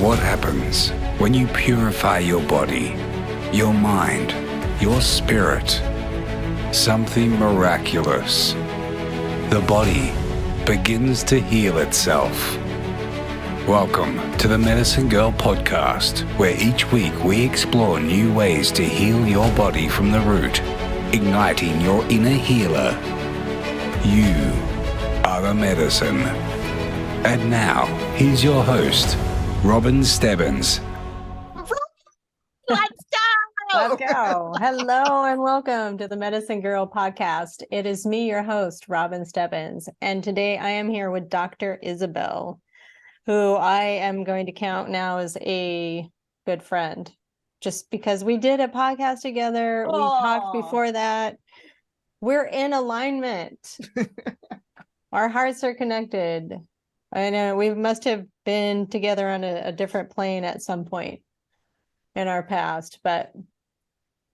What happens when you purify your body, your mind, your spirit? Something miraculous. The body begins to heal itself. Welcome to the Medicine Girl podcast, where each week we explore new ways to heal your body from the root, igniting your inner healer. You are a medicine. And now, here's your host, Robin Stebbins. Let's go! Let's go. Hello and welcome to the Medicine Girl podcast. It is me, your host, Robin Stebbins. And today I am here with Dr. Isabel, who I am going to count now as a good friend. Just because we did a podcast together. We talked before that. We're in alignment. Our hearts are connected. I know we must have been together on a different plane at some point in our past, but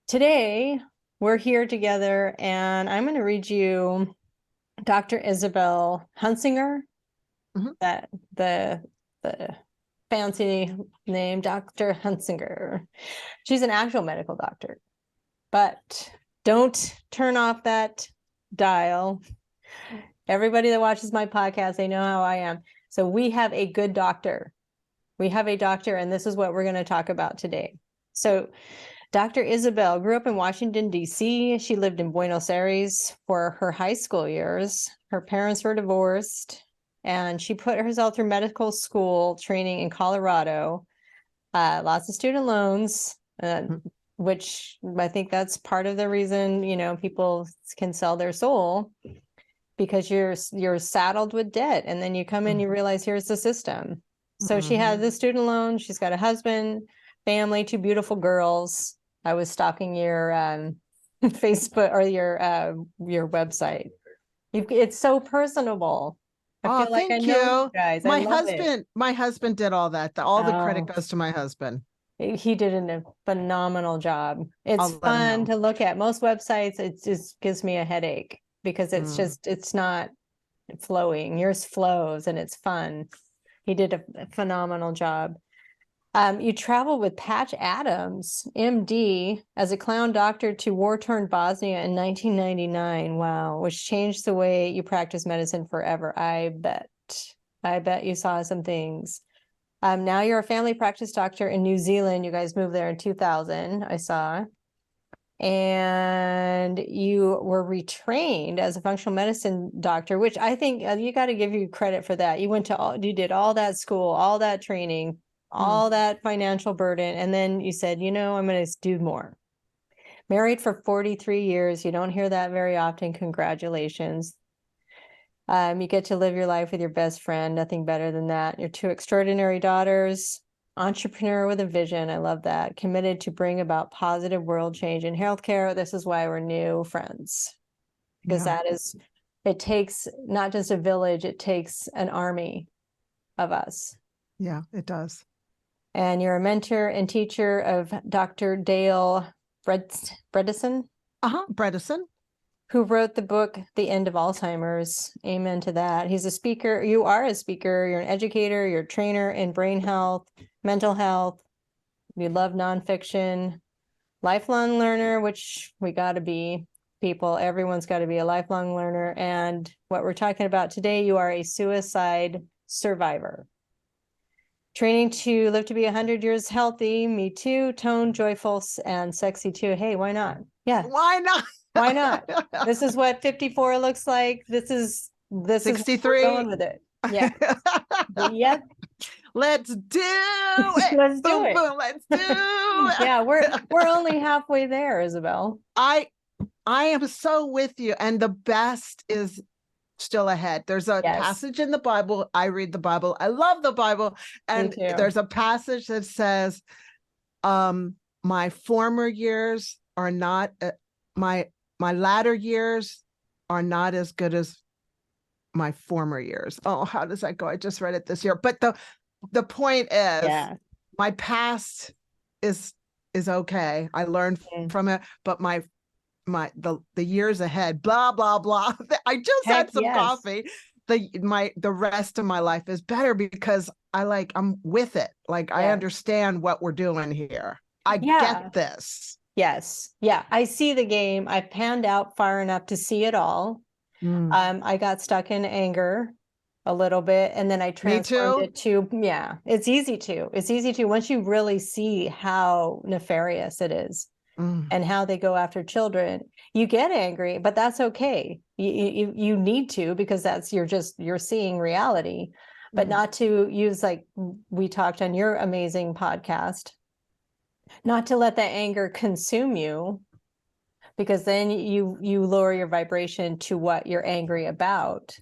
today we're here together and I'm going to read you Dr. Isabel Hunsinger, that the fancy name, Dr. Hunsinger. She's an actual medical doctor, but don't turn off that dial. Everybody that watches my podcast, they know how I am. So we have a good doctor. We have a doctor, and this is what we're going to talk about today. So Dr. Isabel grew up in Washington, D.C. She lived in Buenos Aires for her high school years. Her parents were divorced, and she put herself through medical school training in Colorado. Lots of student loans, which I think that's part of the reason, people can sell their soul. Because you're saddled with debt, and then you come in, you realize here's the system. So she has the student loan. She's got a husband, family, 2 beautiful girls. I was stalking your Facebook or your website. It's so personable. I feel like I know you guys. My husband did all that. All the credit goes to my husband. He did a phenomenal job. It's fun to look at. Most websites, it just gives me a headache. Because it's not flowing. Yours flows and it's fun. He did a phenomenal job. You traveled with Patch Adams, MD, as a clown doctor to war-torn Bosnia in 1999. Wow, which changed the way you practice medicine forever. I bet you saw some things. Now you're a family practice doctor in New Zealand. You guys moved there in 2000, I saw. And you were retrained as a functional medicine doctor, which I think you got to give you credit for that. You did all that school, all that training, all that financial burden. And then you said, I'm going to do more. Married for 43 years. You don't hear that very often. Congratulations. You get to live your life with your best friend. Nothing better than that. Your 2 extraordinary daughters. Entrepreneur with a vision. I love that. Committed to bring about positive world change in healthcare. This is why we're new friends. Because it takes not just a village, it takes an army of us. Yeah, it does. And you're a mentor and teacher of Dr. Dale Bredesen. Bredesen. Who wrote the book, The End of Alzheimer's. Amen to that. He's a speaker. You are a speaker. You're an educator. You're a trainer in brain health, mental health. You love nonfiction. Lifelong learner, which we got to be, people. Everyone's got to be a lifelong learner. And what we're talking about today, you are a suicide survivor. Training to live to be 100 years healthy. Me too. Toned, joyful, and sexy too. Hey, why not? Yeah. Why not? Why not? This is what 54 looks like. This is 63. Going with it. Yeah. Yep. Let's do it. Let's do boom, it. Boom, let's do it. Yeah, we're only halfway there, Isabel. I am so with you, and the best is still ahead. There's a passage in the Bible. I read the Bible. I love the Bible, and there's a passage that says, "My former years are not my latter years are not as good as my former years." Oh, how does that go? I just read it this year. But the point is, my past is okay. I learned from it, but the years ahead, blah, blah, blah. I just had some coffee. the rest of my life is better because I'm with it. Like, I understand what we're doing here. I get this. Yes. Yeah. I see the game. I panned out far enough to see it all. I got stuck in anger a little bit, and then I transformed it to, it's easy to, once you really see how nefarious it is and how they go after children, you get angry, but that's okay. You need to, because that's, you're seeing reality, but not to use, like we talked on your amazing podcast, not to let that anger consume you, because then you lower your vibration to what you're angry about.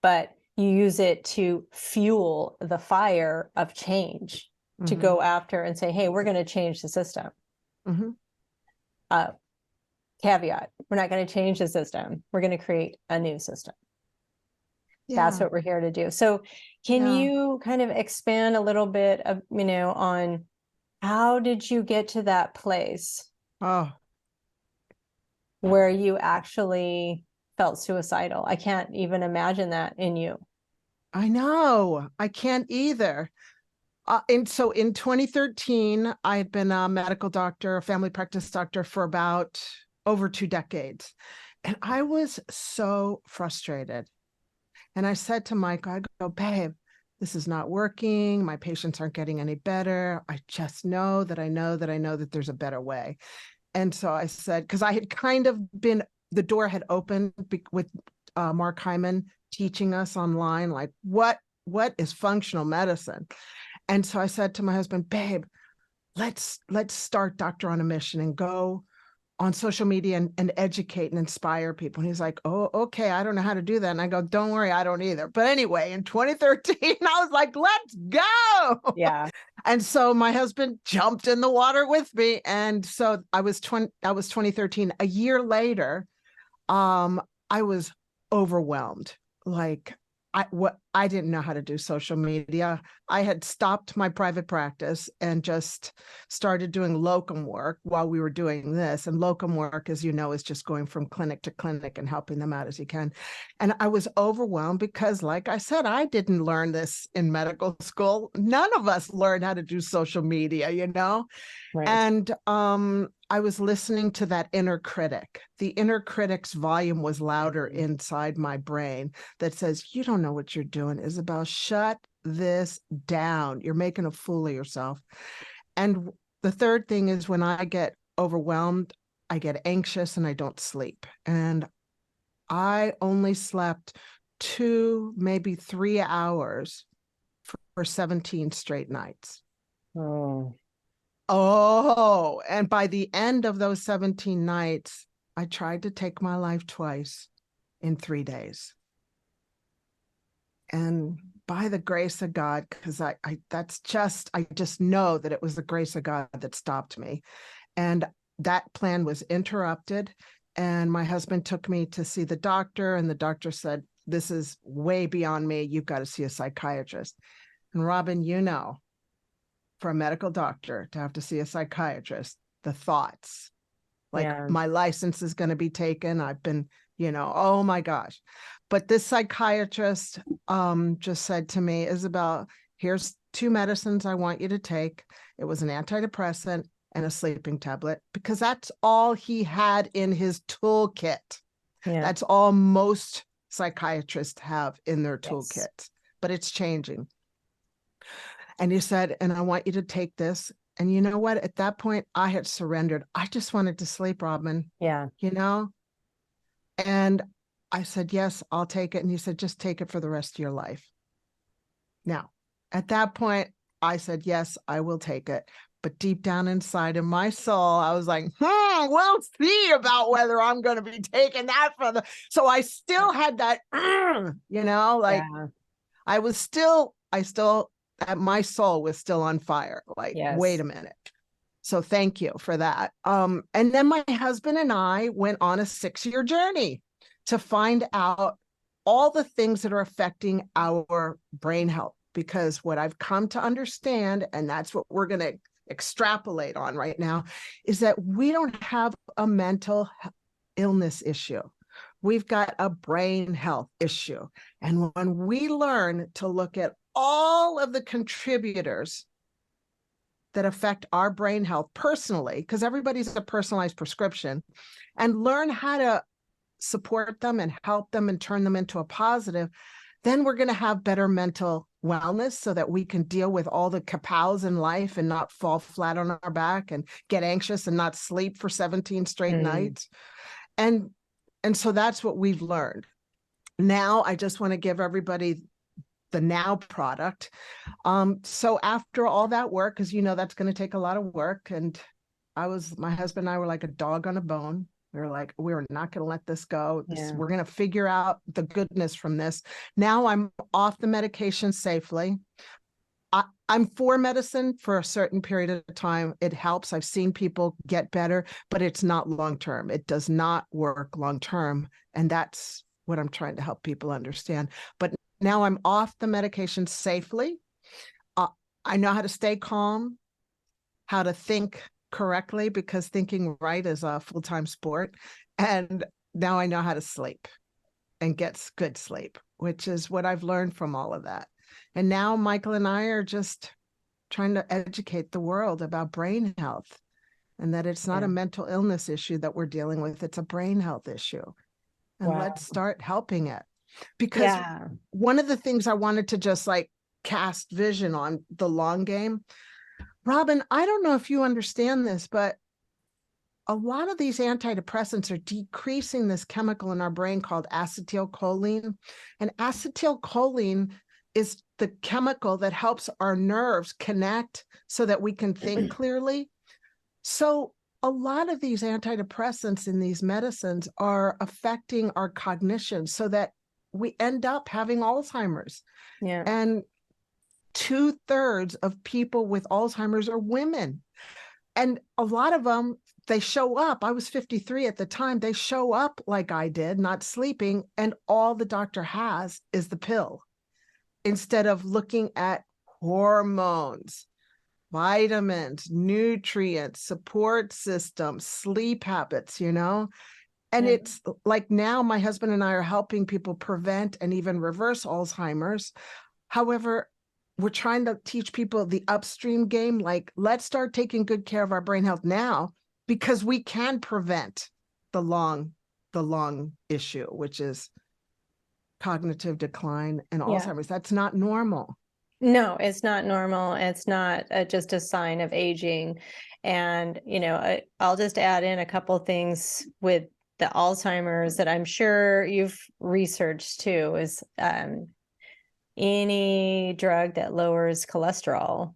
But you use it to fuel the fire of change, to go after and say, hey, we're going to change the system. Caveat, we're not going to change the system. We're going to create a new system. That's what we're here to do. So can you kind of expand a little bit of, on how did you get to that place where you actually felt suicidal? I can't even imagine that in you. I know. I can't either. And so in 2013, I had been a medical doctor, a family practice doctor for about over 2 decades. And I was so frustrated. And I said to Mike, I go, babe, this is not working. My patients aren't getting any better. I just know that I know that there's a better way. And so I said, because I had kind of been, the door had opened with Mark Hyman teaching us online, like what is functional medicine? And so I said to my husband, babe, let's start Doctor on a Mission and go on social media and educate and inspire people. And he's like, oh, okay, I don't know how to do that. And I go, don't worry, I don't either. But anyway, in 2013, I was like, let's go. Yeah. And so my husband jumped in the water with me. And so I was 2013. A year later, I was overwhelmed. Like, I didn't know how to do social media. I had stopped my private practice and just started doing locum work while we were doing this. And locum work, as you know, is just going from clinic to clinic and helping them out as you can. And I was overwhelmed because, like I said, I didn't learn this in medical school. None of us learned how to do social media, Right. And I was listening to that inner critic. The inner critic's volume was louder inside my brain that says, you don't know what you're doing, Isabel. Shut this down. You're making a fool of yourself. And the third thing is, when I get overwhelmed, I get anxious and I don't sleep. And I only slept 2, maybe 3 hours for 17 straight nights. Oh, and by the end of those 17 nights, I tried to take my life twice in 3 days. And by the grace of God, because I just know that it was the grace of God that stopped me. And that plan was interrupted. And my husband took me to see the doctor, and the doctor said, this is way beyond me. You've got to see a psychiatrist. And Robin, for a medical doctor to have to see a psychiatrist, the thoughts, like my license is going to be taken. I've been, oh my gosh. But this psychiatrist just said to me, Isabel, here's 2 medicines I want you to take. It was an antidepressant and a sleeping tablet, because that's all he had in his toolkit. That's all most psychiatrists have in their toolkits, but it's changing. And he said, and I want you to take this. And you know what? At that point, I had surrendered. I just wanted to sleep, Robin. Yeah. And I said, yes, I'll take it. And he said, just take it for the rest of your life. Now, at that point, I said, yes, I will take it. But deep down inside of my soul, I was like, we'll see about whether I'm going to be taking that for the. So I still had that, my soul was still on fire. Like, wait a minute. So thank you for that. And then my husband and I went on a 6-year journey to find out all the things that are affecting our brain health. Because what I've come to understand, and that's what we're going to extrapolate on right now, is that we don't have a mental illness issue. we've got a brain health issue. And when we learn to look at all of the contributors that affect our brain health personally, because everybody's a personalized prescription, and learn how to support them and help them and turn them into a positive, then we're going to have better mental wellness so that we can deal with all the kapows in life and not fall flat on our back and get anxious and not sleep for 17 straight nights. And so that's what we've learned. Now I just want to give everybody the Now product. So after all that work, because that's going to take a lot of work, and my husband and I were like a dog on a bone. We were like, we're not going to let this go. We're going to figure out the goodness from this. Now I'm off the medication safely. I'm for medicine for a certain period of time. It helps. I've seen people get better, but it's not long-term. It does not work long-term. And that's what I'm trying to help people understand. But now I'm off the medication safely. I know how to stay calm, how to think correctly, because thinking right is a full-time sport. And now I know how to sleep and get good sleep, which is what I've learned from all of that. And now Michael and I are just trying to educate the world about brain health, and that it's not a mental illness issue that we're dealing with. It's a brain health issue. And let's start helping it. Because one of the things I wanted to just like cast vision on the long game, Robin, I don't know if you understand this, but a lot of these antidepressants are decreasing this chemical in our brain called acetylcholine. And acetylcholine is the chemical that helps our nerves connect so that we can think clearly. So a lot of these antidepressants in these medicines are affecting our cognition so that we end up having Alzheimer's. And 2/3 of people with Alzheimer's are women. And a lot of them, they show up. I was 53 at the time. They show up like I did, not sleeping. And all the doctor has is the pill, instead of looking at hormones, vitamins, nutrients, support systems, sleep habits, And it's like now my husband and I are helping people prevent and even reverse Alzheimer's. However, we're trying to teach people the upstream game, like let's start taking good care of our brain health now, because we can prevent the long issue, which is cognitive decline and Alzheimer's. That's not normal. No, it's not normal. It's not just a sign of aging. And, I'll just add in a couple of things with the Alzheimer's that I'm sure you've researched too, is any drug that lowers cholesterol,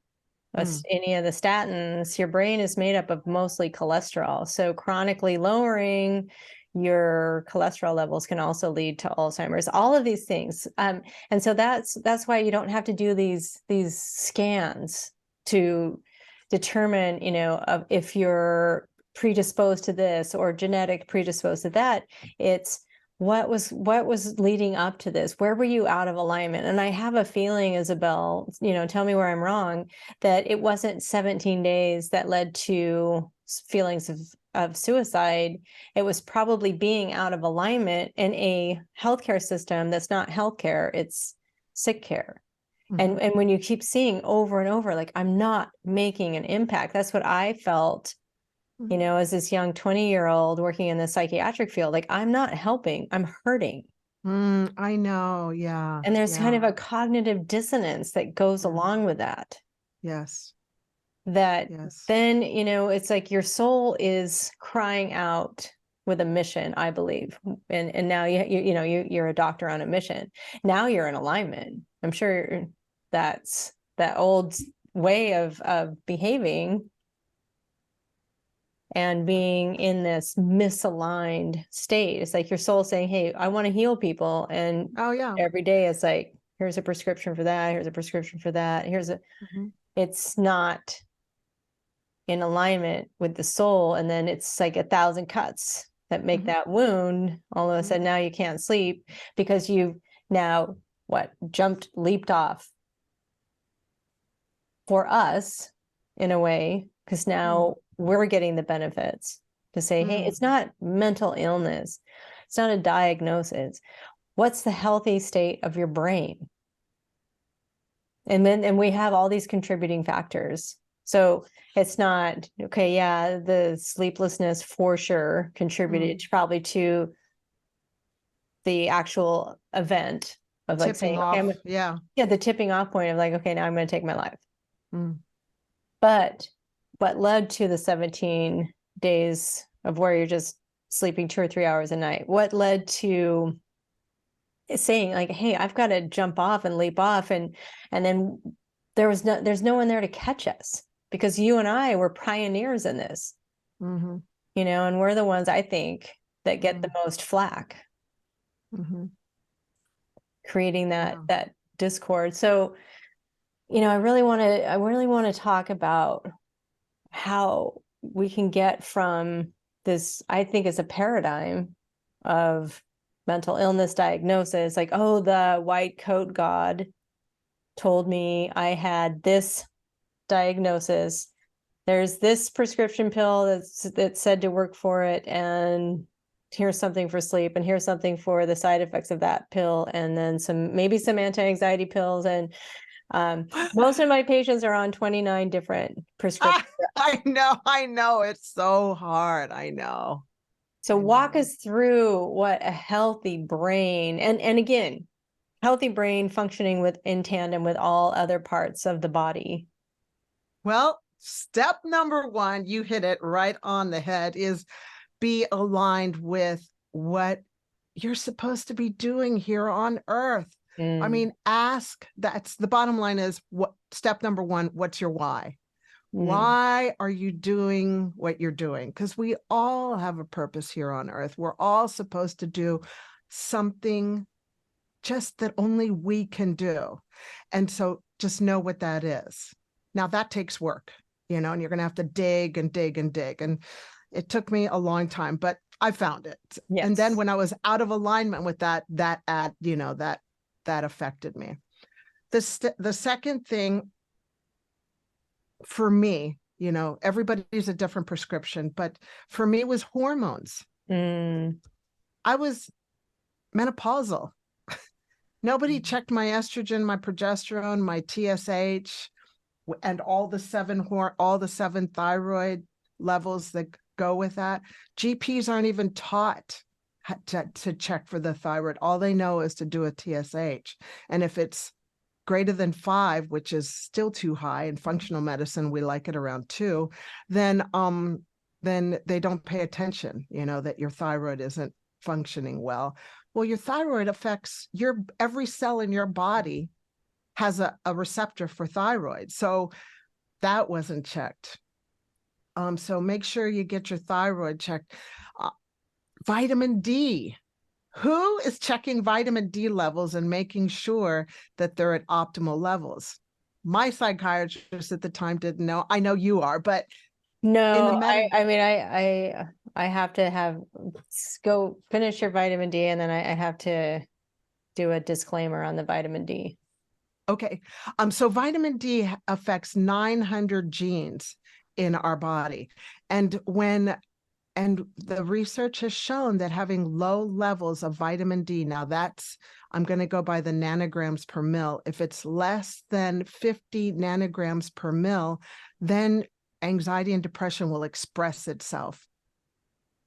any of the statins, your brain is made up of mostly cholesterol. So chronically lowering your cholesterol levels can also lead to Alzheimer's, all of these things. And so that's why you don't have to do these scans to determine, if you're predisposed to this or genetic predisposed to that. It's what was leading up to this? Where were you out of alignment? And I have a feeling, Isabel, tell me where I'm wrong, that it wasn't 17 days that led to feelings of suicide. It was probably being out of alignment in a healthcare system that's not healthcare, it's sick care. And when you keep seeing over and over, like, I'm not making an impact, that's what I felt, as this young 20-year-old working in the psychiatric field, like, I'm not helping, I'm hurting. I know. Yeah. And there's kind of a cognitive dissonance that goes along with that. Yes. Then, it's like your soul is crying out with a mission, I believe. And now you're a doctor on a mission. Now you're in alignment. I'm sure that's that old way of behaving and being in this misaligned state. It's like your soul saying, hey, I want to heal people. And every day it's like, here's a prescription for that. Here's a prescription for that. It's not in alignment with the soul. And then it's like 1,000 cuts that make that wound. All of a sudden now you can't sleep because you've now leaped off for us in a way, because now we're getting the benefits to say, hey, it's not mental illness. It's not a diagnosis. What's the healthy state of your brain? And we have all these contributing factors. So it's not, okay, yeah, the sleeplessness for sure contributed probably to the actual event of like tipping saying, off. okay, yeah, the tipping off point of like, okay, now I'm going to take my life. But what led to the 17 days of where you're just sleeping 2 or 3 hours a night? What led to saying like, hey, I've got to jump off and leap off, and then there's no one there to catch us, because you and I were pioneers in this, you know, and we're the ones, I think, that get the most flack, creating that discord. So, you know, I really want to talk about how we can get from this, I think, is a paradigm of mental illness diagnosis, like, oh, the white coat god told me I had this diagnosis. There's this prescription pill that's said to work for it, and here's something for sleep, and here's something for the side effects of that pill, and then maybe some anti-anxiety pills. And most of my patients are on 29 different prescriptions. I know. It's so hard. I know. So walk us through what a healthy brain, and again, healthy brain functioning in tandem with all other parts of the body. Well, step number 1, you hit it right on the head, is be aligned with what you're supposed to be doing here on earth. I mean, that's the bottom line, is what step number 1, what's your why? Why are you doing what you're doing? Because we all have a purpose here on earth. We're all supposed to do something just that only we can do. And so just know what that is. Now that takes work, you know, and you're going to have to dig and dig and dig. And it took me a long time, but I found it. Yes. And then when I was out of alignment with that affected me. The second thing, for me, you know, everybody's a different prescription, but for me, it was hormones. I was menopausal. Nobody checked my estrogen, my progesterone, my TSH, and all the 7 thyroid levels that go with that. GPs aren't even taught to check for the thyroid. All they know is to do a TSH. And if it's greater than 5, which is still too high, in functional medicine we like it around 2, then they don't pay attention, you know, that your thyroid isn't functioning well. Well, your thyroid affects every cell in your body has a receptor for thyroid, so that wasn't checked. So make sure you get your thyroid checked. Vitamin D. Who is checking vitamin D levels and making sure that they're at optimal levels? My psychiatrist at the time didn't know. I know you are, but no, I have to go finish your vitamin D, and then I have to do a disclaimer on the vitamin D. Okay. So vitamin D affects 900 genes in our body. And the research has shown that having low levels of vitamin D, now I'm going to go by the nanograms per mil. If it's less than 50 nanograms per mil, then anxiety and depression will express itself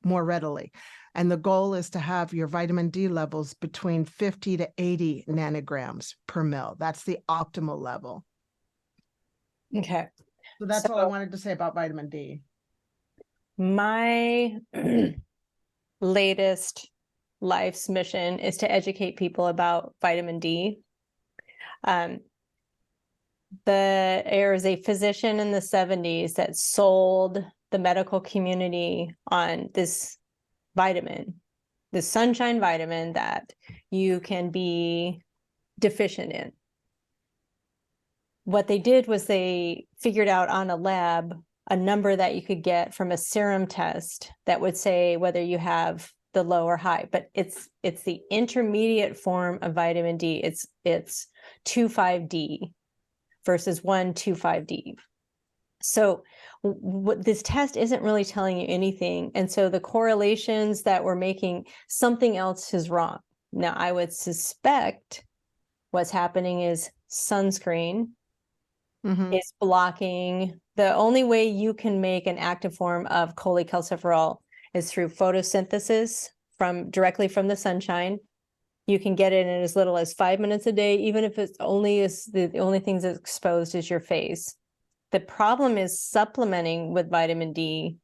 more readily. And the goal is to have your vitamin D levels between 50 to 80 nanograms per mil. That's the optimal level. Okay. So that's all I wanted to say about vitamin D. My latest life's mission is to educate people about vitamin D. There was a physician in the 70s that sold the medical community on this vitamin, the sunshine vitamin that you can be deficient in. What they did was they figured out on a lab a number that you could get from a serum test that would say whether you have the low or high, but it's the intermediate form of vitamin D. It's 2,5-D versus 1,2,5-D. So what this test isn't really telling you anything. And so the correlations that we're making, something else is wrong. Now, I would suspect what's happening is sunscreen is blocking. The only way you can make an active form of cholecalciferol is through photosynthesis directly from the sunshine. You can get it in as little as 5 minutes a day, even if it's only the only things that's exposed is your face. The problem is supplementing with vitamin D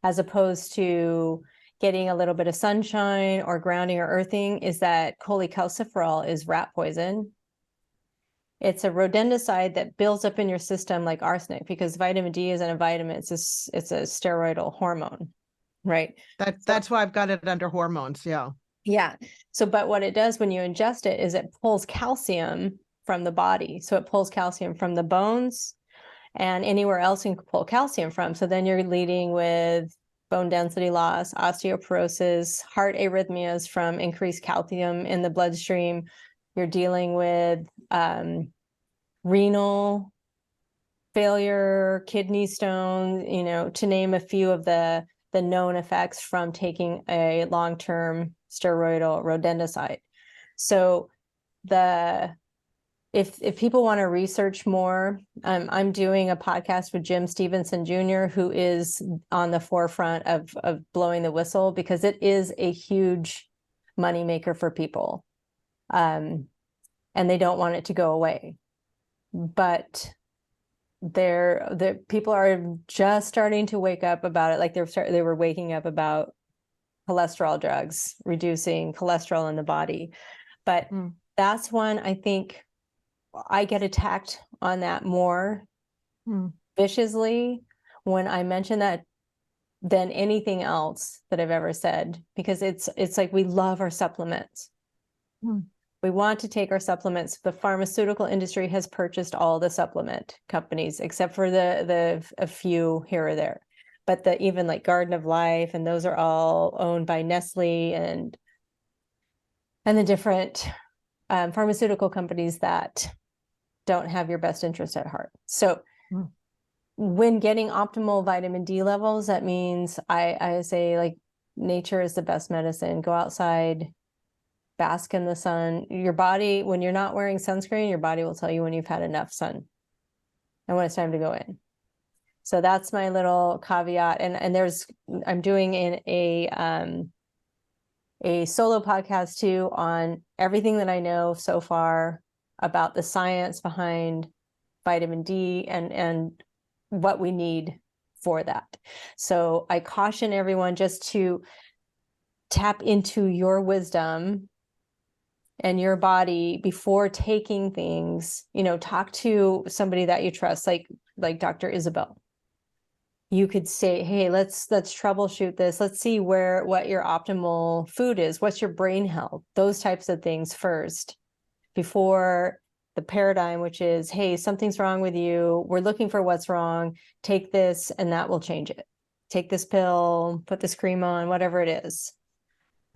as opposed to getting a little bit of sunshine or grounding or earthing, is that cholecalciferol is rat poison. It's a rodenticide that builds up in your system like arsenic, because vitamin D isn't a vitamin, it's a steroidal hormone, right? That's why I've got it under hormones. Yeah. Yeah. So, but what it does when you ingest it is it pulls calcium from the body. So it pulls calcium from the bones and anywhere else you can pull calcium from. So then you're leading with bone density loss, osteoporosis, heart arrhythmias from increased calcium in the bloodstream. You're dealing with renal failure, kidney stones, to name a few of the known effects from taking a long-term steroidal rodenticide. So if people want to research more, I'm doing a podcast with Jim Stevenson Jr., who is on the forefront of blowing the whistle, because it is a huge moneymaker for people. And they don't want it to go away. But the people are just starting to wake up about it, like they were waking up about cholesterol drugs, reducing cholesterol in the body. But that's one I think I get attacked on that more viciously when I mention that than anything else that I've ever said, because it's like we love our supplements. We want to take our supplements. The pharmaceutical industry has purchased all the supplement companies, except for a few here or there. But even like Garden of Life, and those are all owned by Nestle and the different pharmaceutical companies that don't have your best interest at heart. So when getting optimal vitamin D levels, that means I say, like, nature is the best medicine. Go outside, bask in the sun. Your body, when you're not wearing sunscreen, your body will tell you when you've had enough sun and when it's time to go in. So that's my little caveat. And I'm doing a solo podcast too on everything that I know so far about the science behind vitamin D and what we need for that. So I caution everyone just to tap into your wisdom and your body before taking things. Talk to somebody that you trust, like Dr. Isabel. You could say, hey, let's troubleshoot this. Let's see what your optimal food is. What's your brain health? Those types of things first, before the paradigm, which is, hey, something's wrong with you. We're looking for what's wrong. Take this and that will change it. Take this pill, put this cream on, whatever it is.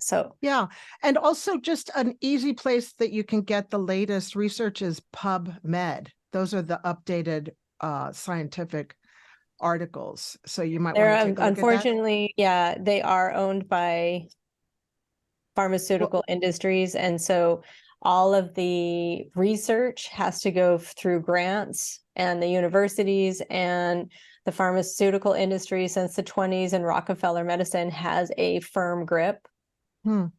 So, yeah. And also just an easy place that you can get the latest research is PubMed. Those are the updated scientific articles. So you might want to take a look unfortunately, yeah, they are owned by pharmaceutical industries. And so all of the research has to go through grants, and the universities and the pharmaceutical industry since the 1920s, and Rockefeller Medicine has a firm grip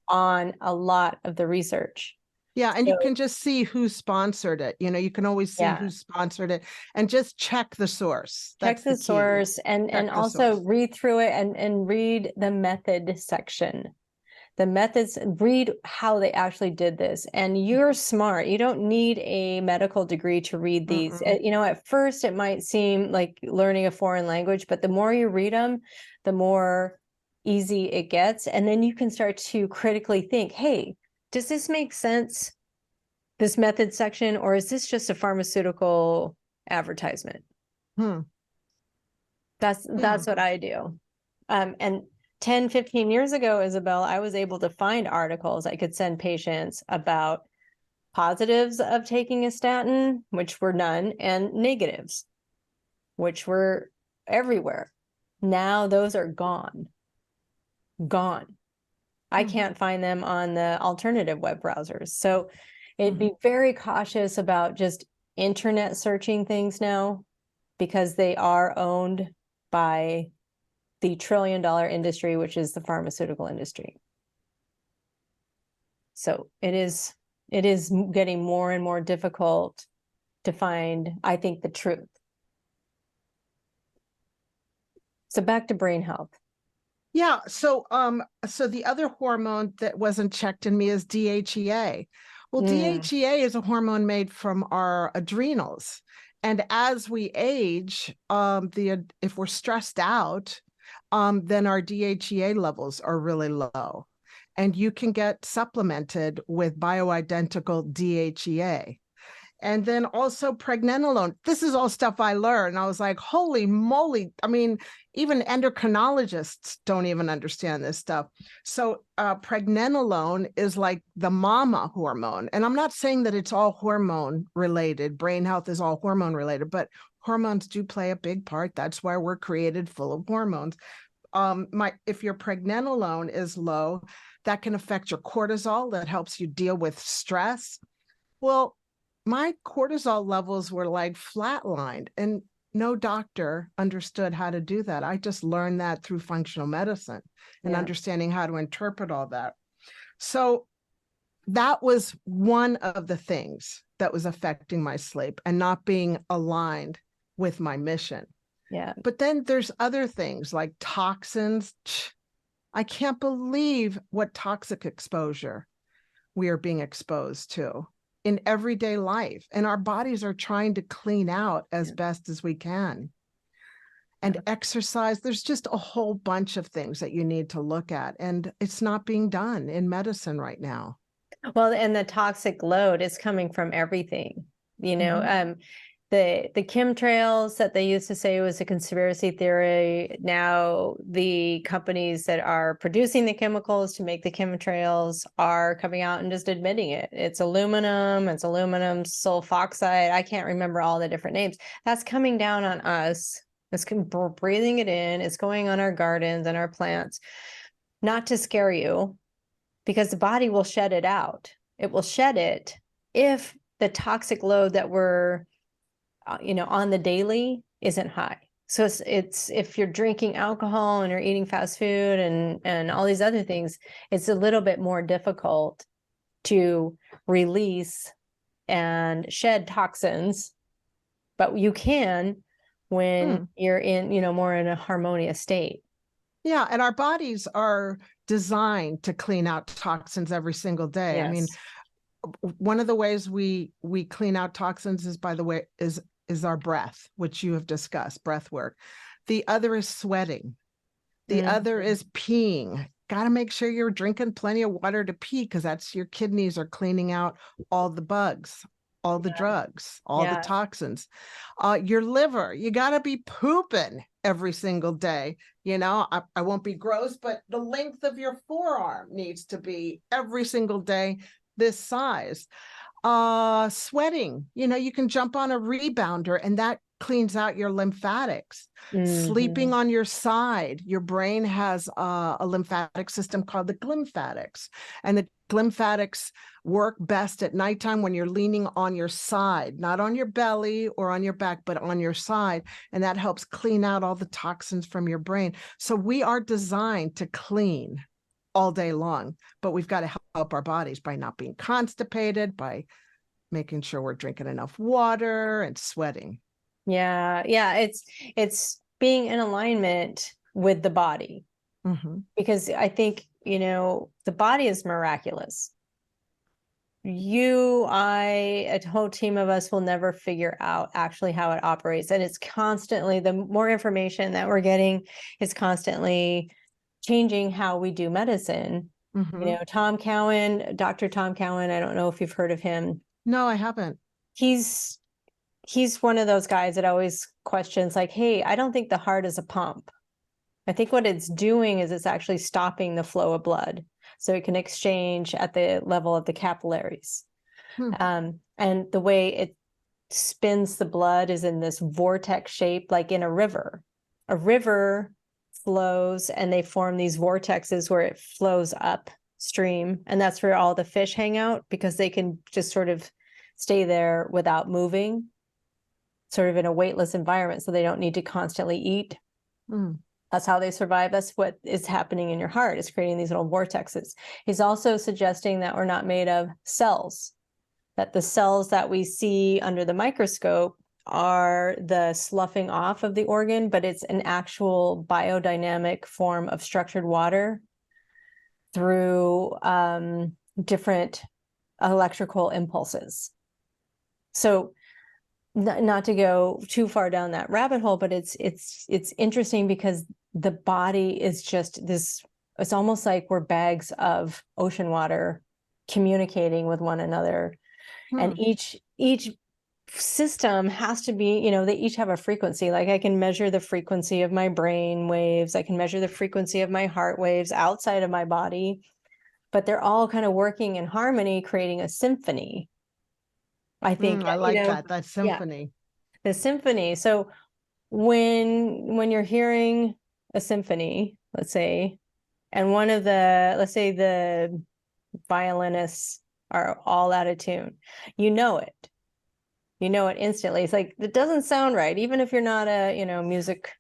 on a lot of the research. Yeah, and you can just see who sponsored it. You can always see who sponsored it, and just check the source. Check the source, and also read through it and read the method section. The methods, read how they actually did this. And you're smart. You don't need a medical degree to read these. At first it might seem like learning a foreign language, but the more you read them, the more easy it gets. And then you can start to critically think, hey, does this make sense, this method section, or is this just a pharmaceutical advertisement? That's what I do. And 10, 15 years ago, Isabel, I was able to find articles I could send patients about positives of taking a statin, which were none, and negatives, which were everywhere. Now those are gone. I can't find them on the alternative web browsers. So it'd be very cautious about just internet searching things now, because they are owned by the trillion-dollar industry, which is the pharmaceutical industry. So it is getting more and more difficult to find, I think, the truth. So back to brain health. Yeah. So the other hormone that wasn't checked in me is DHEA. Well, DHEA is a hormone made from our adrenals. And as we age, if we're stressed out, then our DHEA levels are really low. And you can get supplemented with bioidentical DHEA. And then also pregnenolone. This is all stuff I learned. I was like, holy moly. I mean, even endocrinologists don't even understand this stuff. So pregnenolone is like the mama hormone. And I'm not saying that it's all hormone related. Brain health is all hormone related, but hormones do play a big part. That's why we're created full of hormones. If your pregnenolone is low, that can affect your cortisol. That helps you deal with stress. Well, my cortisol levels were like flatlined, and no doctor understood how to do that. I just learned that through functional medicine and understanding how to interpret all that. So that was one of the things that was affecting my sleep and not being aligned with my mission. Yeah. But then there's other things like toxins. I can't believe what toxic exposure we are being exposed to in everyday life. And our bodies are trying to clean out as best as we can. And exercise, there's just a whole bunch of things that you need to look at. And it's not being done in medicine right now. Well, and the toxic load is coming from everything, you know, the chemtrails that they used to say was a conspiracy theory. Now the companies that are producing the chemicals to make the chemtrails are coming out and just admitting it. It's aluminum sulfoxide. I can't remember all the different names. That's coming down on us. We're breathing it in. It's going on our gardens and our plants. Not to scare you, because the body will shed it out. It will shed it if the toxic load that we're on the daily isn't high. So it's if you're drinking alcohol and you're eating fast food and all these other things, it's a little bit more difficult to release and shed toxins, but you can when you're in, more in a harmonious state. Yeah. And our bodies are designed to clean out toxins every single day. Yes. I mean, one of the ways we clean out toxins is, by the way, is our breath, which you have discussed, breath work. The other is sweating. The other is peeing. Got to make sure you're drinking plenty of water to pee, because that's your kidneys are cleaning out all the bugs, all the drugs, all the toxins. Your liver, you got to be pooping every single day. I won't be gross, but the length of your forearm needs to be every single day this size. Sweating, you can jump on a rebounder and that cleans out your lymphatics. Sleeping on your side, your brain has a lymphatic system called the glymphatics, and the glymphatics work best at nighttime when you're leaning on your side, not on your belly or on your back, but on your side, and that helps clean out all the toxins from your brain. So we are designed to clean all day long, but we've got to help our bodies by not being constipated, by making sure we're drinking enough water and sweating. Yeah. It's being in alignment with the body, because I think, the body is miraculous. A whole team of us will never figure out actually how it operates. And it's constantly, the more information that we're getting is constantly changing how we do medicine. Dr. Tom Cowan, I don't know if you've heard of him. No, I haven't. He's one of those guys that always questions like, hey, I don't think the heart is a pump. I think what it's doing is it's actually stopping the flow of blood so it can exchange at the level of the capillaries. And the way spins the blood is in this vortex shape, like in a river. A river flows and they form these vortexes where it flows upstream. And that's where all the fish hang out, because they can just sort of stay there without moving, sort of in a weightless environment. So they don't need to constantly eat. That's how they survive. That's what is happening in your heart, is creating these little vortexes. He's also suggesting that we're not made of cells, that the cells that we see under the microscope are the sloughing off of the organ, but it's an actual biodynamic form of structured water through different electrical impulses. So not to go too far down that rabbit hole, but it's interesting because the body is just this, it's almost like we're bags of ocean water communicating with one another. And each system has to be, they each have a frequency. Like I can measure the frequency of my brain waves. I can measure the frequency of my heart waves outside of my body, but they're all kind of working in harmony, creating a symphony. I think I like that symphony. Yeah, the symphony. So when you're hearing a symphony, let's say, and one of the, let's say the violinists are all out of tune, you know it instantly. It's like, it doesn't sound right. Even if you're not a, music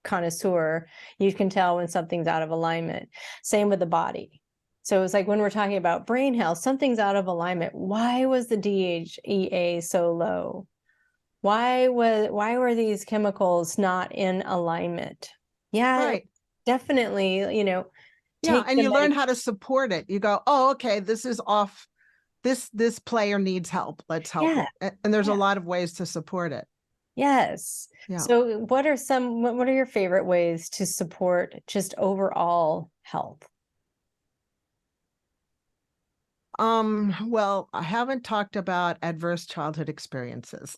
connoisseur, you can tell when something's out of alignment. Same with the body. So it's like when we're talking about brain health, something's out of alignment. Why was the DHEA so low? Why were these chemicals not in alignment? Yeah, right. Definitely, yeah, and you learn how to support it. You go, oh, okay, this is off. This player needs help. Let's help it. And there's a lot of ways to support it. Yes. Yeah. So what are your favorite ways to support just overall health? Well, I haven't talked about adverse childhood experiences.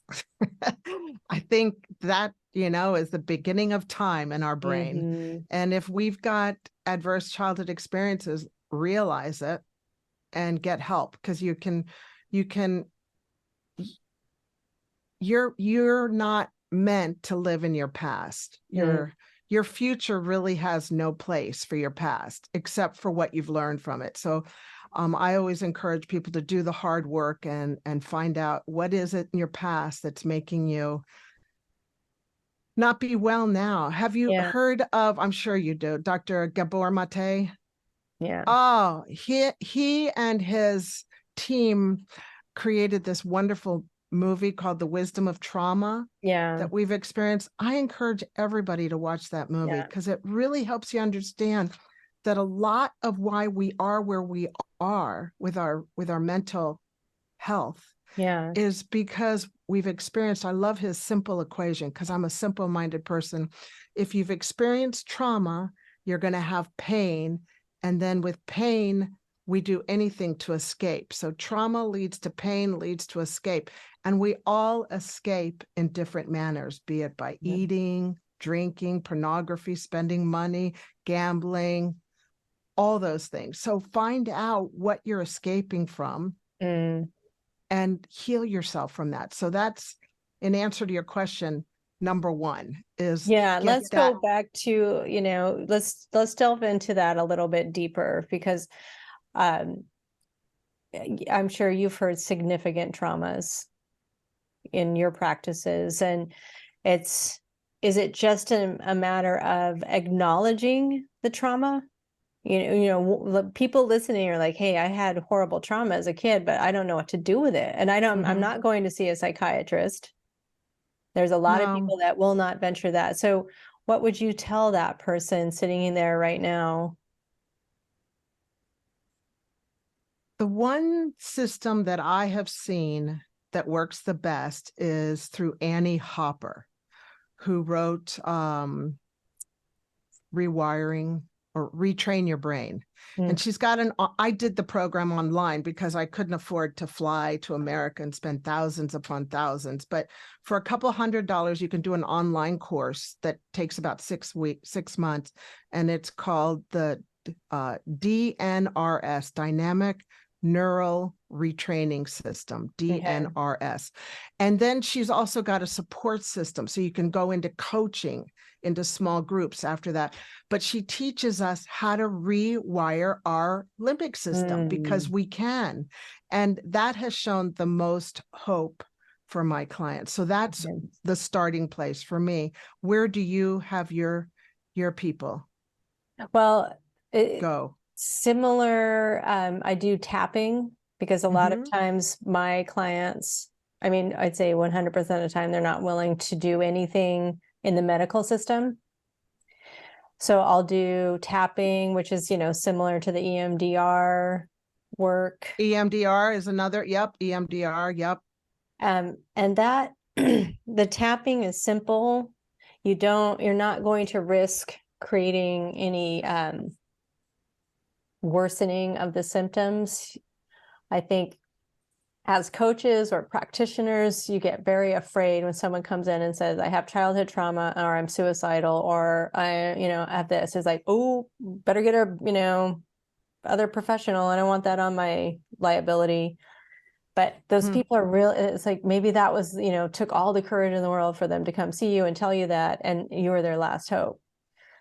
I think that, is the beginning of time in our brain. And if we've got adverse childhood experiences, realize it and get help, because you're not meant to live in your past. Your future really has no place for your past except for what you've learned from it. So I always encourage people to do the hard work and find out what is it in your past that's making you not be well now. Have you heard of, I'm sure you do, Dr. Gabor Mate? Yeah. Oh, he and his team created this wonderful movie called The Wisdom of Trauma that we've experienced. I encourage everybody to watch that movie because it really helps you understand that a lot of why we are where we are with our mental health is because we've experienced, I love his simple equation because I'm a simple-minded person. If you've experienced trauma, you're going to have pain. And then with pain, we do anything to escape. So trauma leads to pain, leads to escape. And we all escape in different manners, be it by eating, drinking, pornography, spending money, gambling, all those things. So find out what you're escaping from and heal yourself from that. So that's, in answer to your question, number one is let's go back to, let's delve into that a little bit deeper, because I'm sure you've heard significant traumas in your practices, and is it just a matter of acknowledging the trauma? People listening are like, hey, I had horrible trauma as a kid, but I don't know what to do with it. And I'm not going to see a psychiatrist. There's a lot of people that will not venture that. So what would you tell that person sitting in there right now? The one system that I have seen that works the best is through Annie Hopper, who wrote Rewiring or Retrain Your Brain. And she's got I did the program online because I couldn't afford to fly to America and spend thousands upon thousands. But for a couple $100, you can do an online course that takes about 6 months. And it's called the DNRS, Dynamic neural retraining system, DNRS. And then she's also got a support system. So you can go into coaching into small groups after that. But she teaches us how to rewire our limbic system because we can. And that has shown the most hope for my clients. So that's the starting place for me. Where do you have your people? Well, go? Similar, I do tapping because a lot of times my clients, I mean, I'd say 100% of the time, they're not willing to do anything in the medical system. So I'll do tapping, which is, similar to the EMDR work. EMDR is another, EMDR, And that, the tapping is simple. You're not going to risk creating any worsening of the symptoms. I think as coaches or practitioners, you get very afraid when someone comes in and says, I have childhood trauma, or I'm suicidal, or I have this. It's like, oh, better get a, other professional. I don't want that on my liability. But those people are real. It's like, maybe that was, took all the courage in the world for them to come see you and tell you that, and you were their last hope.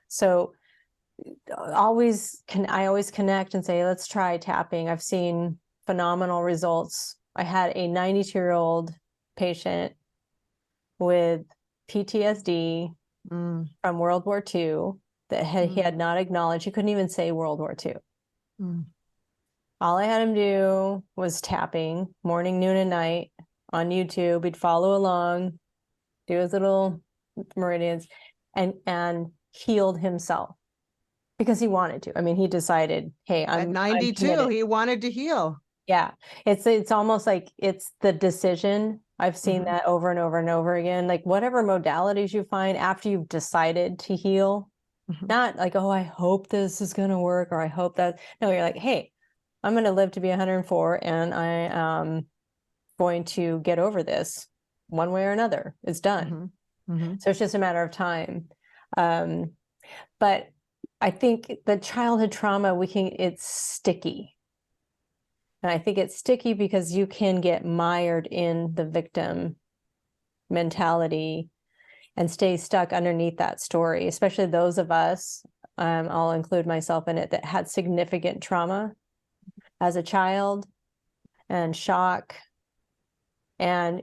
So I always connect and say, let's try tapping. I've seen phenomenal results. I had a 92-year-old patient with PTSD from World War II that he had not acknowledged. He couldn't even say World War II. All I had him do was tapping morning, noon, and night on YouTube. He'd follow along, do his little meridians, and healed himself because he wanted to. I mean, he decided, hey, at 92, he wanted to heal. Yeah. It's almost like it's the decision. I've seen that over and over and over again. Like whatever modalities you find after you've decided to heal, not like, oh, I hope this is going to work, or I hope that. No, you're like, hey, I'm going to live to be 104 and I am going to get over this one way or another. It's done. So it's just a matter of time. But I think the childhood trauma, it's sticky. And I think it's sticky because you can get mired in the victim mentality and stay stuck underneath that story, especially those of us, I'll include myself in it, that had significant trauma as a child and shock. And,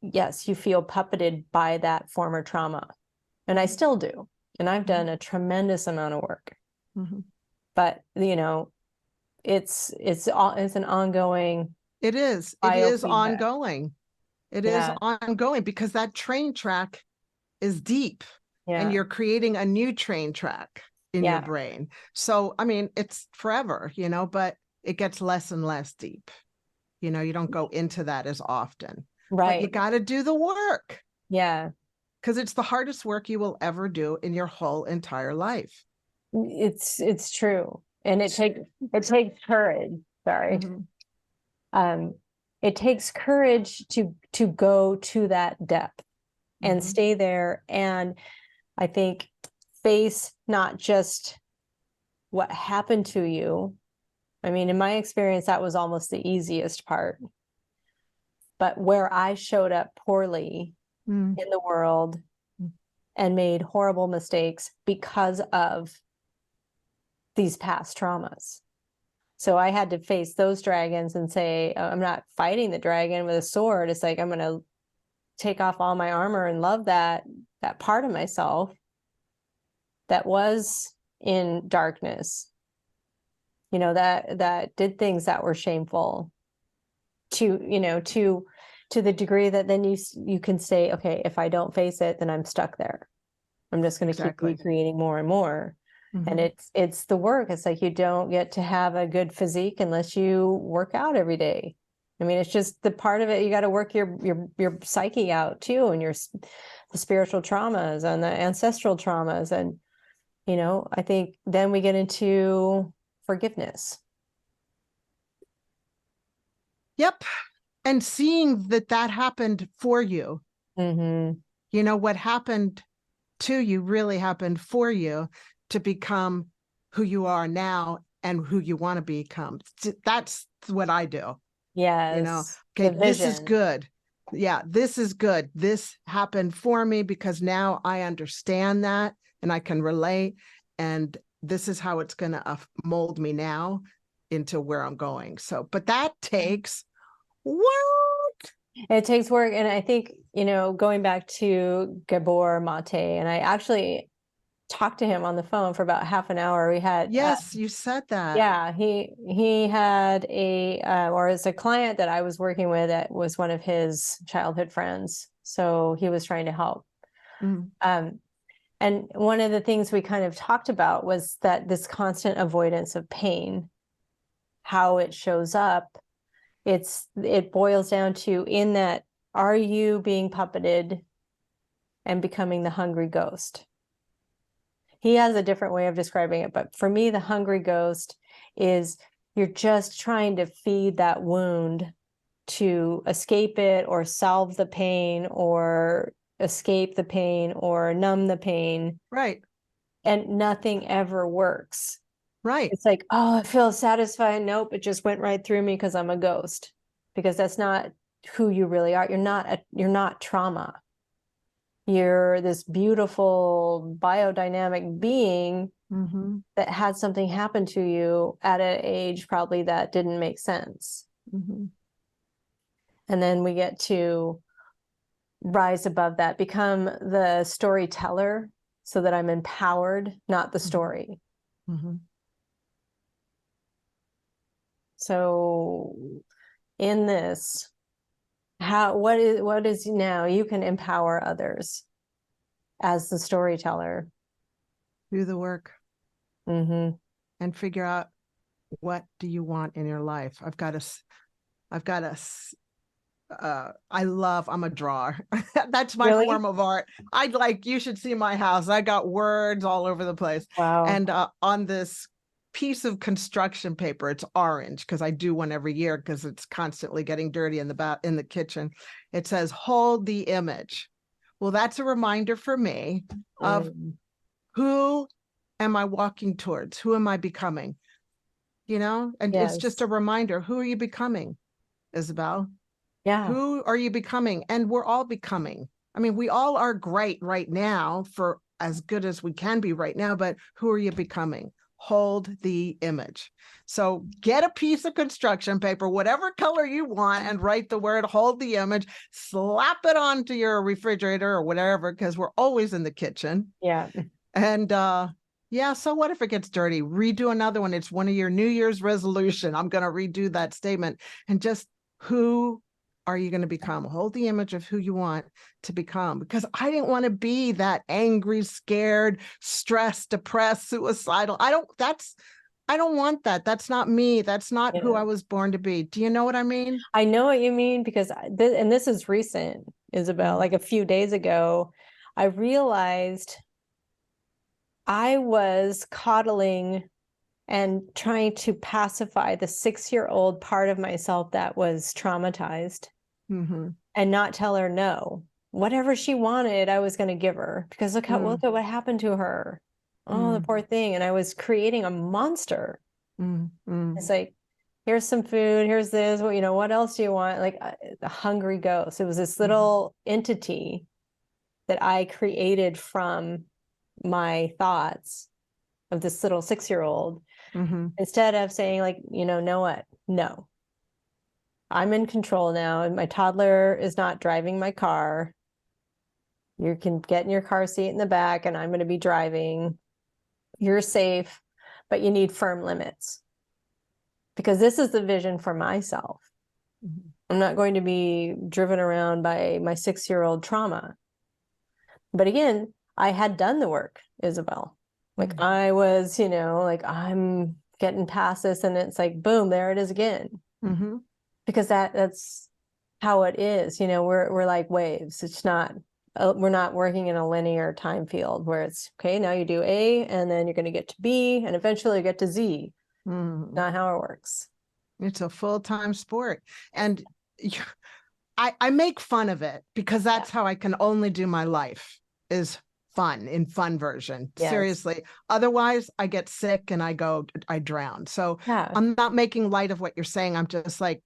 yes, you feel puppeted by that former trauma. And I still do. And I've done a tremendous amount of work. But, it's an ongoing. It is ongoing. It is ongoing because that train track is deep and you're creating a new train track in your brain. So, I mean, it's forever, but it gets less and less deep. You don't go into that as often. Right. But you got to do the work. Yeah. Because it's the hardest work you will ever do in your whole entire life. It's true. And it takes courage. Sorry. It takes courage to go to that depth and stay there. And I think face not just what happened to you. I mean, in my experience, that was almost the easiest part. But where I showed up poorly in the world and made horrible mistakes because of these past traumas. So I had to face those dragons and say, I'm not fighting the dragon with a sword. It's like, I'm going to take off all my armor and love that part of myself that was in darkness, that did things that were shameful to the degree that then you can say, okay, if I don't face it, then I'm stuck there. I'm just going to keep recreating more and more. And it's the work. It's like you don't get to have a good physique unless you work out every day. I mean, it's just the part of it. You got to work your psyche out too, and the spiritual traumas and the ancestral traumas. And, I think then we get into forgiveness. Yep. And seeing that happened for you, what happened to you really happened for you to become who you are now and who you want to become. That's what I do. Yes. You know, okay, this is good. Yeah, this is good. This happened for me because now I understand that and I can relate. And this is how it's going to mold me now into where I'm going. So, but that takes work. It takes work. And I think, you know, going back to Gabor Mate, and I actually talked to him on the phone for about half an hour. We had, yes, you said that. Yeah, he had or as a client that I was working with that was one of his childhood friends. So he was trying to help. And one of the things we kind of talked about was that this constant avoidance of pain, how it shows up, it boils down to, in that, are you being puppeted and becoming the hungry ghost? He has a different way of describing it, but for me, the hungry ghost is you're just trying to feed that wound to escape it or solve the pain or escape the pain or numb the pain. Right. And nothing ever works. Right. It's like, oh, I feel satisfied. Nope, it just went right through me because I'm a ghost. Because that's not who you really are. You're not trauma. You're this beautiful biodynamic being that had something happen to you at an age probably that didn't make sense. And then we get to rise above that, become the storyteller so that I'm empowered, not the story. So in this, what is now you can empower others as the storyteller. Do the work and figure out, what do you want in your life? I'm a drawer. That's my form of art. You should see my house. I got words all over the place. Wow. And on this piece of construction paper, it's orange because I do one every year because it's constantly getting dirty in the kitchen. It says, hold the image. Well, that's a reminder for me of who am I walking towards? Who am I becoming? You know, and it's just a reminder. Who are you becoming, Isabel? Yeah. Who are you becoming? And we're all becoming. I mean, we all are great right now, for as good as we can be right now, but who are you becoming? Hold the image. So get a piece of construction paper, whatever color you want, and write the word hold the image, slap it onto your refrigerator or whatever, because we're always in the kitchen. Yeah. And so what if it gets dirty? Redo another one. It's one of your New Year's resolution. I'm going to redo that statement. And just, who are you going to become? Hold the image of who you want to become. Because I didn't want to be that angry, scared, stressed, depressed, suicidal. I don't want that. That's not me. That's not who I was born to be. Do you know what I mean? I know what you mean, because and this is recent, Isabel, like a few days ago, I realized I was coddling and trying to pacify the 6-year-old part of myself that was traumatized and not tell her no. Whatever she wanted, I was going to give her, because look at what happened to her. Oh, the poor thing. And I was creating a monster. It's like, here's some food, here's this, well, you know, what else do you want? Like the hungry ghost. It was this little entity that I created from my thoughts of this little 6-year-old. Instead of saying, like, you know what? No, I'm in control now. And my toddler is not driving my car. You can get in your car seat in the back and I'm going to be driving. You're safe, but you need firm limits, because this is the vision for myself. I'm not going to be driven around by my 6-year-old trauma. But again, I had done the work, Isabel. Like I was, like I'm getting past this, and it's like, boom, there it is again. Because that's how it is. We're like waves. It's not, we're not working in a linear time field where it's, okay, now you do A and then you're going to get to B and eventually you get to Z. Not how it works. It's a full-time sport. And I make fun of it because that's how I can only do my life, is fun version. Yes. Seriously. Otherwise, I get sick and I drown. So Yeah. I'm not making light of what you're saying. I'm just like,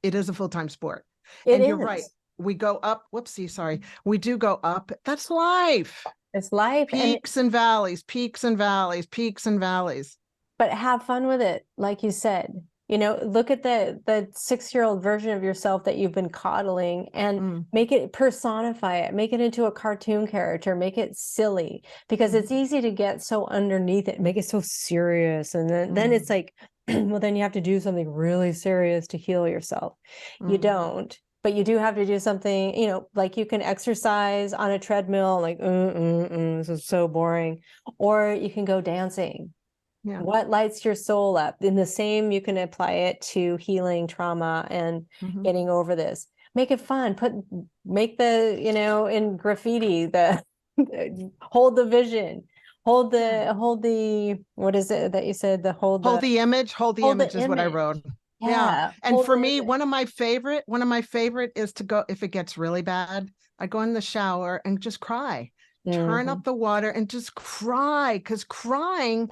it is a full-time sport. And you're right. We go up. Whoopsie, sorry. We do go up. That's life. It's life. Peaks and valleys, peaks and valleys, peaks and valleys. But have fun with it. Like you said, look at the 6-year-old version of yourself that you've been coddling and make it, personify it, make it into a cartoon character, make it silly, because it's easy to get so underneath it, make it so serious. And then it's like, well, then you have to do something really serious to heal yourself. You don't. But you do have to do something, like you can exercise on a treadmill, like, this is so boring. Or you can go dancing. Yeah. What lights your soul up? In the same, you can apply it to healing trauma and getting over this. Make it fun. Make the, in graffiti, hold the vision. Hold the, what is it that you said? Hold the image is what I wrote. Yeah. And for me, one of my favorite is to go, if it gets really bad, I go in the shower and just cry, turn up the water and just cry, because crying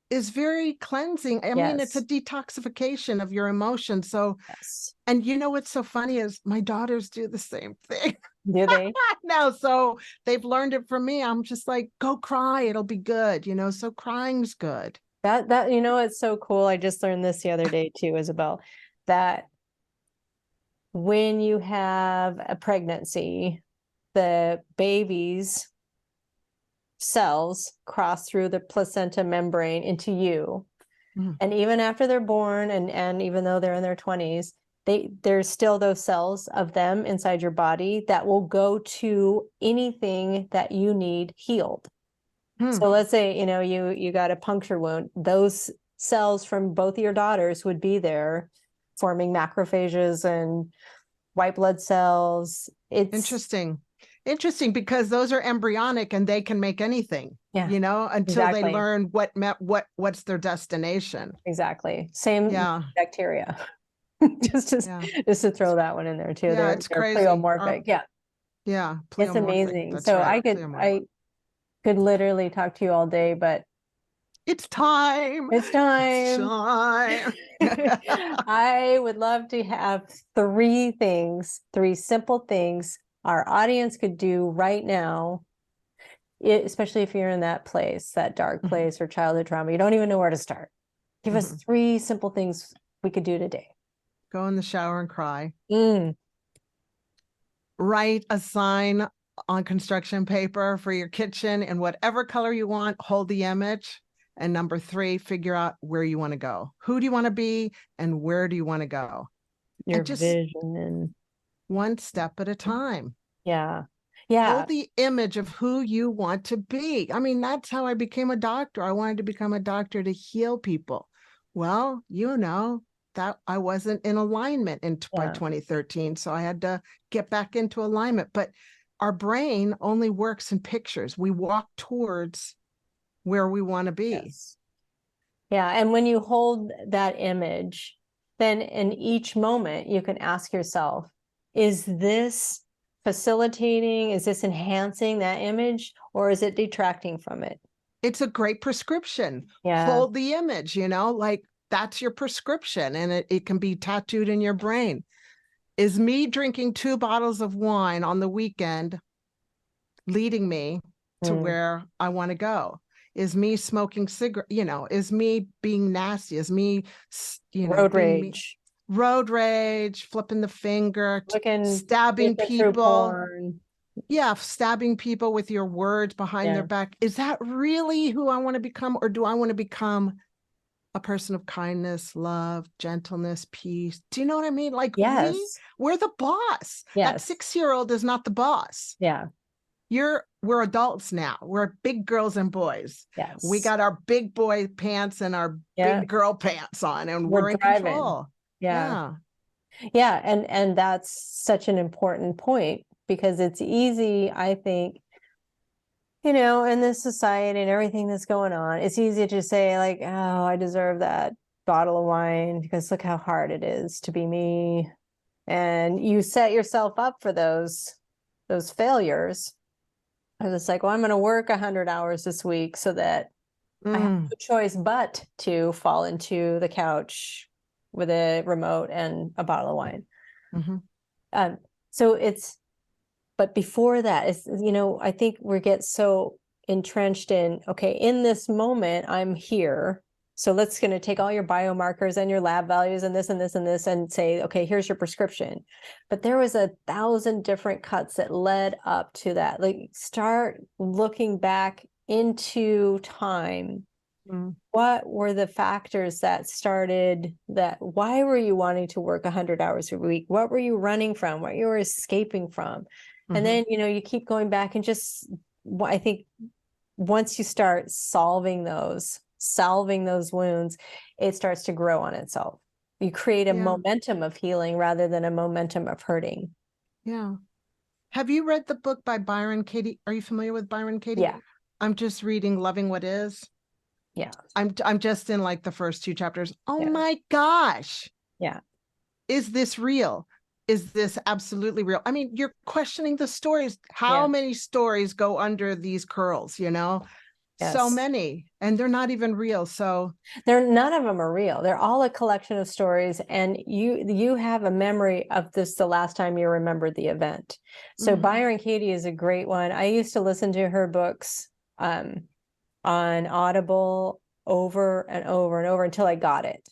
is very cleansing. I mean, it's a detoxification of your emotions. So, and what's so funny is my daughters do the same thing. Do they? No, so they've learned it from me. I'm just like, go cry, it'll be good. So crying's good. That it's so cool. I just learned this the other day too, Isabel, that when you have a pregnancy, the baby's cells cross through the placenta membrane into you. And even after they're born, and even though they're in their 20s, there's still those cells of them inside your body that will go to anything that you need healed. So let's say, you got a puncture wound, those cells from both of your daughters would be there forming macrophages and white blood cells. It's interesting, because those are embryonic and they can make anything, until they learn what's their destination. Exactly. Same bacteria. just to throw that one in there too. It's crazy. Pleomorphic. Yeah. It's amazing. So right. I could literally talk to you all day, but it's time. I would love to have 3 simple things our audience could do right now, especially if you're in that place, that dark place or childhood trauma. You don't even know where to start. Give us 3 simple things we could do today. Go in the shower and cry. Write a sign on construction paper for your kitchen in whatever color you want. Hold the image. And number 3, figure out where you want to go. Who do you want to be and where do you want to go? Your vision. One step at a time. Yeah. Hold the image of who you want to be. I mean, that's how I became a doctor. I wanted to become a doctor to heal people. Well, that I wasn't in alignment by 2013. So I had to get back into alignment. But our brain only works in pictures. We walk towards where we want to be. Yes. Yeah. And when you hold that image, then in each moment you can ask yourself, is this facilitating, is this enhancing that image, or is it detracting from it? It's a great prescription. Hold the image, like that's your prescription, and it can be tattooed in your brain. Is me drinking 2 bottles of wine on the weekend leading me to where I want to go? Is me smoking cigarette, is me being nasty? Is me, road rage, flipping the finger, stabbing people? Stabbing people with your words behind their back. Is that really who I want to become? Or do I want to become a person of kindness, love, gentleness, peace? Do you know what I mean? Like, we're the boss. That 6-year-old is not the boss. We're adults now. We're big girls and boys. We got our big boy pants and our big girl pants on, and we're in control. And that's such an important point, because it's easy, I think, in this society and everything that's going on, it's easy to say like, oh, I deserve that bottle of wine because look how hard it is to be me. And you set yourself up for those failures. I was like, well, I'm going to work 100 hours this week so that I have no choice but to fall into the couch with a remote and a bottle of wine. But before that, it's, I think we get so entrenched in, okay, in this moment, I'm here. So let's going to take all your biomarkers and your lab values and this and this and this and say, okay, here's your prescription. But there was 1,000 different cuts that led up to that. Like, start looking back into time. What were the factors that started that? Why were you wanting to work 100 hours a week? What were you running from? What you were escaping from? And then, you keep going back and just, I think once you start salving those wounds, it starts to grow on itself. You create a momentum of healing rather than a momentum of hurting. Yeah. Have you read the book by Byron Katie? Are you familiar with Byron Katie? Yeah. I'm just reading Loving What Is. Yeah. I'm just in like the first 2 chapters. Oh my gosh. Yeah. Is this real? Is this absolutely real? I mean, you're questioning the stories. How many stories go under these curls, Yes. So many, and they're not even real. So none of them are real. They're all a collection of stories, and you have a memory of this the last time you remembered the event. So Byron Katie is a great one. I used to listen to her books on Audible over and over and over until I got it.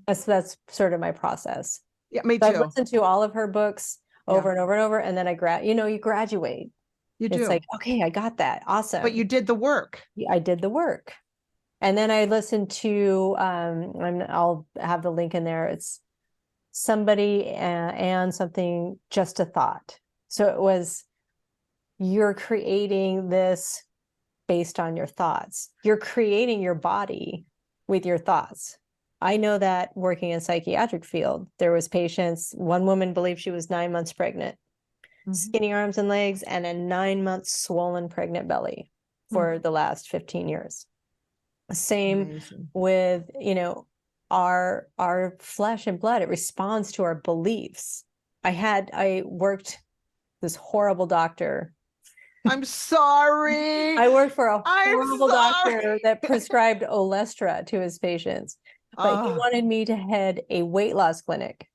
That's sort of my process. Yeah, me too. I've listened to all of her books over and over and over, and then you graduate. You do. It's like, okay, I got that. Awesome. But you did the work. I did the work. And then I listened to, I'll have the link in there. It's somebody and something, Just a Thought. So it was, you're creating this based on your thoughts. You're creating your body with your thoughts. I know that working in psychiatric field, there was patients, one woman believed she was 9 months pregnant, skinny arms and legs, and a 9-month swollen pregnant belly for the last 15 years. Same with, our flesh and blood. It responds to our beliefs. I worked this horrible doctor. I'm sorry. I worked for a horrible doctor that prescribed Olestra to his patients. But he wanted me to head a weight loss clinic.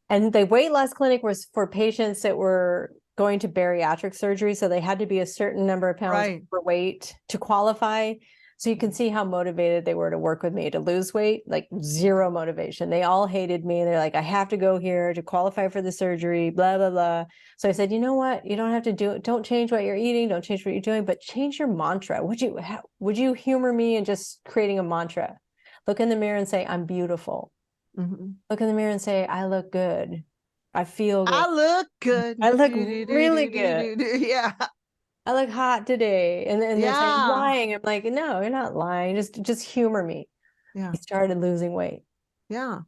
And the weight loss clinic was for patients that were going to bariatric surgery. So they had to be a certain number of pounds overweight to qualify. So you can see how motivated they were to work with me to lose weight, like zero motivation. They all hated me. They're like, I have to go here to qualify for the surgery, blah, blah, blah. So I said, you know what? You don't have to do it. Don't change what you're eating. Don't change what you're doing, but change your mantra. Would you humor me in just creating a mantra? Look in the mirror and say, I'm beautiful. Look in the mirror and say, I look good. I feel good. I look good. I look really good. Yeah. I look hot today. And then they're saying, lying. I'm like, no, you're not lying. Just humor me. Yeah. He started losing weight. Yeah.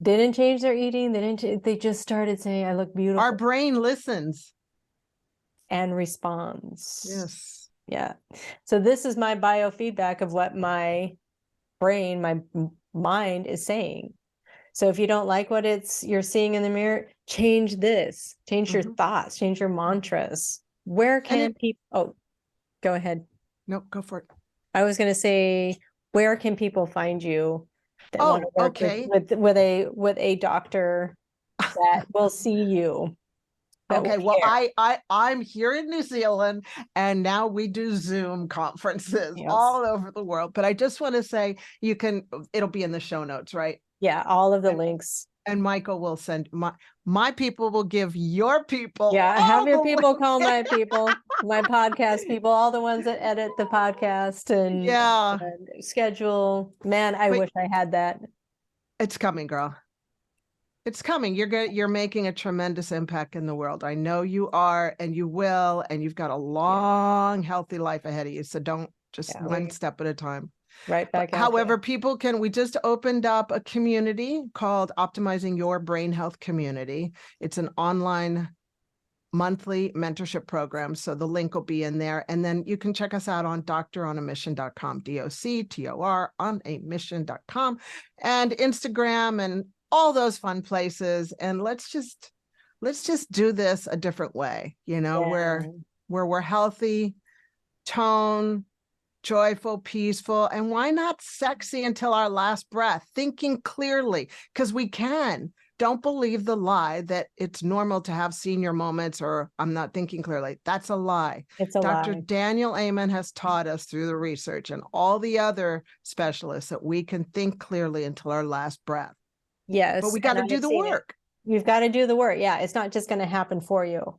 They didn't change their eating. They just started saying, I look beautiful. Our brain listens. And responds. Yes. Yeah. So this is my biofeedback of what my brain, my mind is saying. So if you don't like what you're seeing in the mirror, change this, change your thoughts, change your mantras. Where can people, go ahead. No, go for it. I was going to say, where can people find you that want to work with a doctor that will see you? Okay, well, I'm here in New Zealand, and now we do Zoom conferences all over the world. But I just want to say, it'll be in the show notes, right? Yeah, all of the links. And Michael will send my people will give your people. Yeah, have your people call my people, my podcast people, all the ones that edit the podcast and schedule. Man, I wish I had that. It's coming, girl. It's coming. You're making a tremendous impact in the world. I know you are, and you will, and you've got a long, healthy life ahead of you. So don't just one step at a time. Right back. However, we just opened up a community called Optimizing Your Brain Health Community. It's an online monthly mentorship program. So the link will be in there. And then you can check us out on doctoronamission.com, DOCTOR on a mission.com, and Instagram and all those fun places. And let's just do this a different way, where where we're healthy, tone, joyful, peaceful, and why not sexy until our last breath, thinking clearly, because we can. Don't believe the lie that it's normal to have senior moments or I'm not thinking clearly. That's a lie. It's a Dr. lie. Daniel Amen has taught us through the research and all the other specialists that we can think clearly until our last breath. Yes. But we got to do the work. You've got to do the work. Yeah. It's not just going to happen for you.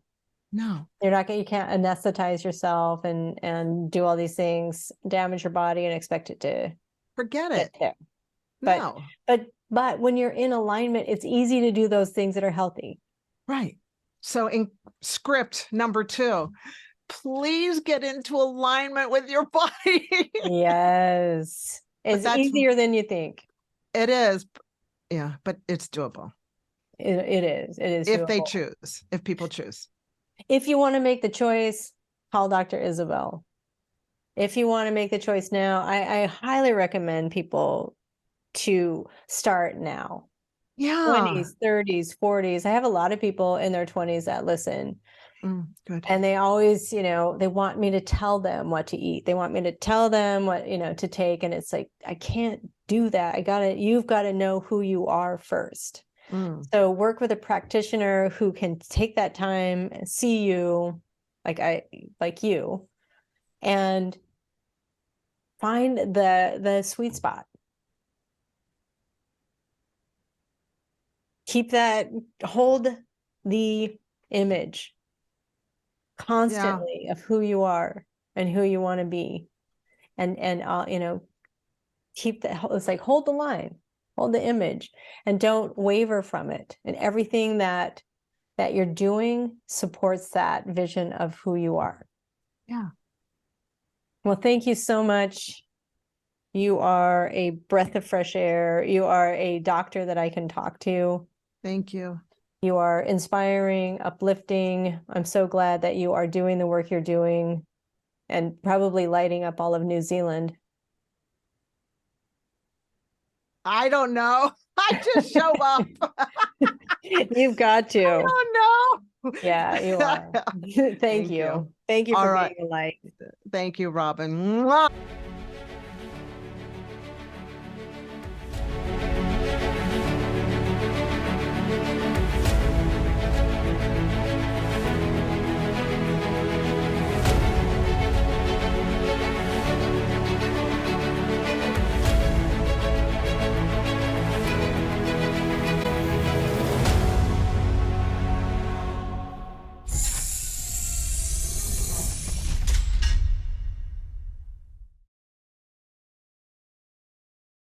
No. You can't anesthetize yourself and do all these things, damage your body and expect it to forget it. No. But when you're in alignment, it's easy to do those things that are healthy. Right. So in script number 2, please get into alignment with your body. Yes. It's easier than you think. It is. Yeah, but it's doable. It is. It is. If doable. they choose, if people choose. If you want to make the choice, call Dr. Isabel. If you want to make the choice now, I highly recommend people to start now. Yeah. 20s, 30s, 40s. I have a lot of people in their 20s that listen. Good. And they always, they want me to tell them what to eat. They want me to tell them what, to take. And it's like, I can't do that. You've got to know who you are first. So work with a practitioner who can take that time and see you like you and find the sweet spot. Hold the image constantly of who you are and who you want to be. And it's like, hold the line. Hold the image and don't waver from it. And everything that you're doing supports that vision of who you are. Yeah. Well, thank you so much. You are a breath of fresh air. You are a doctor that I can talk to. Thank you. You are inspiring, uplifting. I'm so glad that you are doing the work you're doing and probably lighting up all of New Zealand. I don't know. I just show up. You've got to. I don't know. Yeah, you are. Thank you. Thank you for being a light. Thank you, Robin. Mwah.